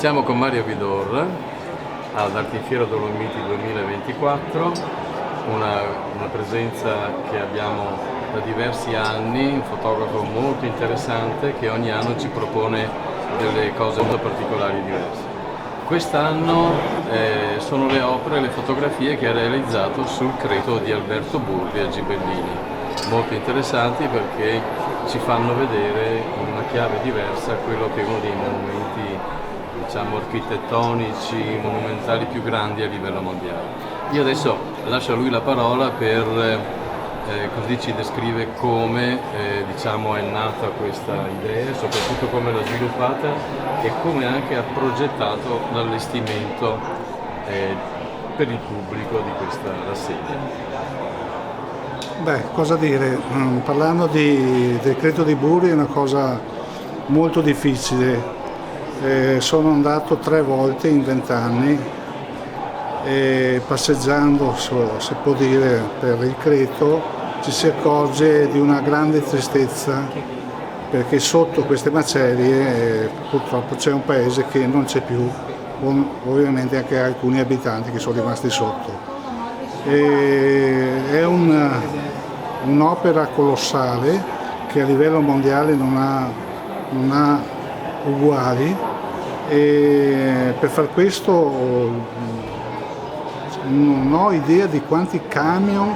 Siamo con Mario Vidor ad Artifiero Dolomiti 2024, una presenza che abbiamo da diversi anni, un fotografo molto interessante che ogni anno ci propone delle cose molto particolari e diverse. Quest'anno sono le opere e le fotografie che ha realizzato sul creto di Alberto Burri a Gibellini, molto interessanti perché ci fanno vedere in una chiave diversa quello che è uno dei monumenti, diciamo, architettonici, monumentali più grandi a livello mondiale. Io adesso lascio a lui la parola per così ci descrive come diciamo, è nata questa idea, soprattutto come l'ha sviluppata e come anche ha progettato l'allestimento per il pubblico di questa rassegna. Beh, cosa dire, parlando del creto di Burri è una cosa molto difficile. Sono andato 3 volte in 20 anni e passeggiando, si può dire, per il creto ci si accorge di una grande tristezza perché sotto queste macerie purtroppo c'è un paese che non c'è più, ovviamente anche alcuni abitanti che sono rimasti sotto. È un'opera colossale che a livello mondiale non ha uguali e per far questo non ho idea di quanti camion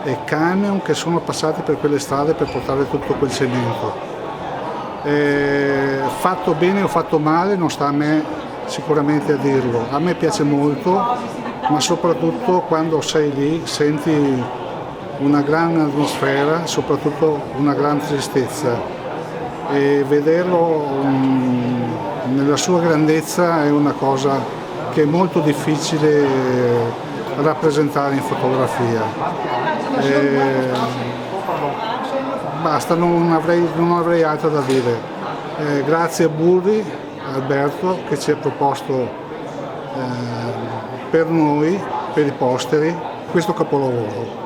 e camion che sono passati per quelle strade per portare tutto quel cemento. Fatto bene o fatto male non sta a me sicuramente a dirlo. A me piace molto, ma soprattutto quando sei lì senti una grande atmosfera, soprattutto una grande tristezza e vederlo nella sua grandezza è una cosa che è molto difficile rappresentare in fotografia. Basta, non avrei altro da dire. Grazie a Burri, Alberto, che ci ha proposto per noi, per i posteri, questo capolavoro.